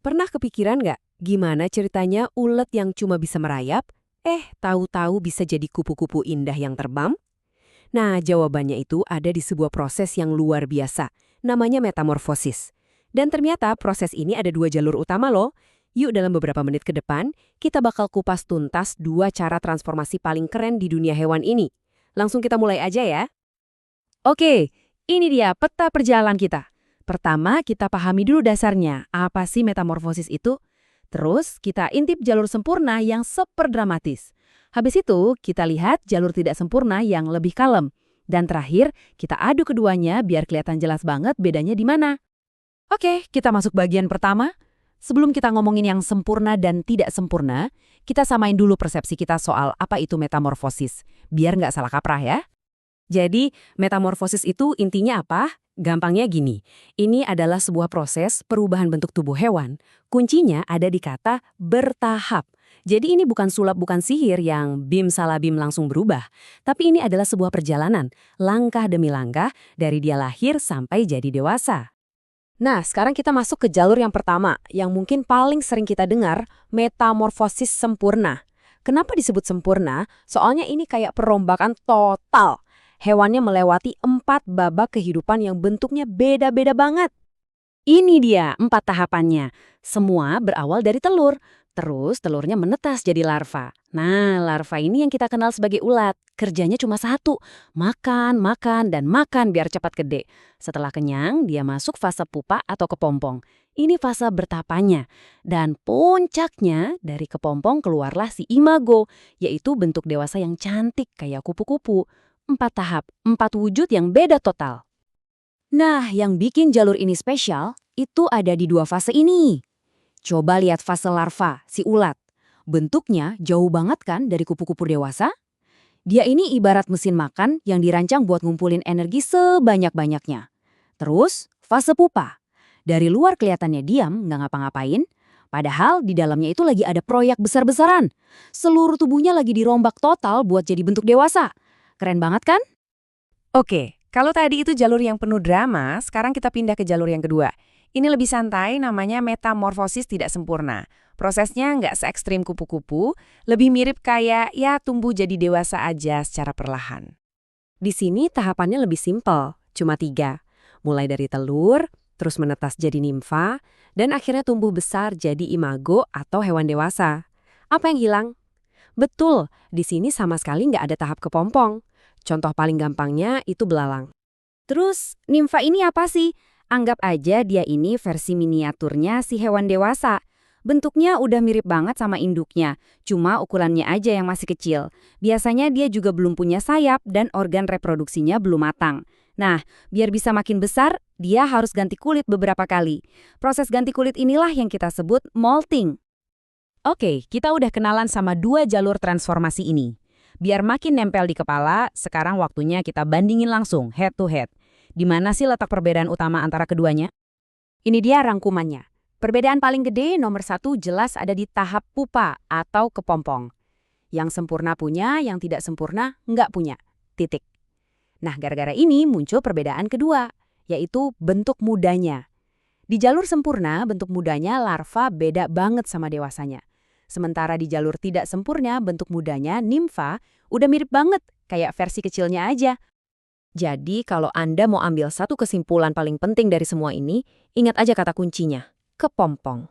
Pernah kepikiran nggak gimana ceritanya ulet yang cuma bisa merayap, tahu-tahu bisa jadi kupu-kupu indah yang terbang? Nah, jawabannya itu ada di sebuah proses yang luar biasa, namanya metamorfosis. Dan ternyata proses ini ada dua jalur utama loh. Yuk dalam beberapa menit ke depan, kita bakal kupas tuntas dua cara transformasi paling keren di dunia hewan ini. Langsung kita mulai aja ya. Oke, ini dia peta perjalanan kita. Pertama, kita pahami dulu dasarnya, apa sih metamorfosis itu? Terus, kita intip jalur sempurna yang super dramatis. Habis itu, kita lihat jalur tidak sempurna yang lebih kalem. Dan terakhir, kita adu keduanya biar kelihatan jelas banget bedanya di mana. Oke, kita masuk bagian pertama. Sebelum kita ngomongin yang sempurna dan tidak sempurna, kita samain dulu persepsi kita soal apa itu metamorfosis, biar nggak salah kaprah ya. Jadi, metamorfosis itu intinya apa? Gampangnya gini, ini adalah sebuah proses perubahan bentuk tubuh hewan. Kuncinya ada di kata bertahap. Jadi ini bukan sulap, bukan sihir yang bim salah bim langsung berubah. Tapi ini adalah sebuah perjalanan, langkah demi langkah, dari dia lahir sampai jadi dewasa. Nah, sekarang kita masuk ke jalur yang pertama, yang mungkin paling sering kita dengar, metamorfosis sempurna. Kenapa disebut sempurna? Soalnya ini kayak perombakan total. Hewannya melewati 4 babak kehidupan yang bentuknya beda-beda banget. Ini dia 4 tahapannya. Semua berawal dari telur. Terus telurnya menetas jadi larva. Nah, larva ini yang kita kenal sebagai ulat. Kerjanya cuma satu, makan, makan, dan makan biar cepat gede. Setelah kenyang, dia masuk fase pupa atau kepompong. Ini fase bertapanya. Dan puncaknya dari kepompong keluarlah si imago, yaitu bentuk dewasa yang cantik kayak kupu-kupu. 4 tahap, 4 wujud yang beda total. Nah, yang bikin jalur ini spesial, itu ada di 2 fase ini. Coba lihat fase larva, si ulat. Bentuknya jauh banget kan dari kupu-kupu dewasa? Dia ini ibarat mesin makan yang dirancang buat ngumpulin energi sebanyak-banyaknya. Terus, fase pupa. Dari luar kelihatannya diam, nggak ngapa-ngapain. Padahal di dalamnya itu lagi ada proyek besar-besaran. Seluruh tubuhnya lagi dirombak total buat jadi bentuk dewasa. Keren banget kan? Oke, kalau tadi itu jalur yang penuh drama, sekarang kita pindah ke jalur yang kedua. Ini lebih santai, namanya metamorfosis tidak sempurna. Prosesnya nggak se-ekstrim kupu-kupu, lebih mirip kayak ya tumbuh jadi dewasa aja secara perlahan. Di sini tahapannya lebih simpel, cuma 3. Mulai dari telur, terus menetas jadi nimfa, dan akhirnya tumbuh besar jadi imago atau hewan dewasa. Apa yang hilang? Betul, di sini sama sekali nggak ada tahap kepompong. Contoh paling gampangnya itu belalang. Terus, nimfa ini apa sih? Anggap aja dia ini versi miniaturnya si hewan dewasa. Bentuknya udah mirip banget sama induknya, cuma ukurannya aja yang masih kecil. Biasanya dia juga belum punya sayap dan organ reproduksinya belum matang. Nah, biar bisa makin besar, dia harus ganti kulit beberapa kali. Proses ganti kulit inilah yang kita sebut molting. Oke, kita udah kenalan sama 2 jalur transformasi ini. Biar makin nempel di kepala, sekarang waktunya kita bandingin langsung, head to head. Di mana sih letak perbedaan utama antara keduanya? Ini dia rangkumannya. Perbedaan paling gede nomor 1 jelas ada di tahap pupa atau kepompong. Yang sempurna punya, yang tidak sempurna nggak punya. Titik. Nah, gara-gara ini muncul perbedaan kedua, yaitu bentuk mudanya. Di jalur sempurna, bentuk mudanya larva beda banget sama dewasanya. Sementara di jalur tidak sempurna, bentuk mudanya, nimfa, udah mirip banget, kayak versi kecilnya aja. Jadi, kalau Anda mau ambil satu kesimpulan paling penting dari semua ini, ingat aja kata kuncinya, kepompong.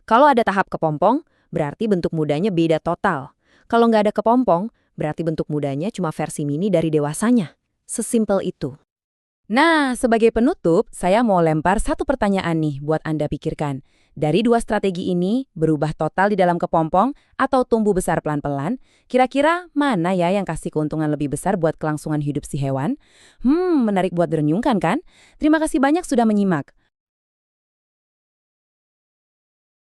Kalau ada tahap kepompong, berarti bentuk mudanya beda total. Kalau nggak ada kepompong, berarti bentuk mudanya cuma versi mini dari dewasanya. Sesimpel itu. Nah, sebagai penutup, saya mau lempar satu pertanyaan nih buat Anda pikirkan. Dari 2 strategi ini, berubah total di dalam kepompong atau tumbuh besar pelan-pelan, kira-kira mana ya yang kasih keuntungan lebih besar buat kelangsungan hidup si hewan? Menarik buat direnungkan kan? Terima kasih banyak sudah menyimak.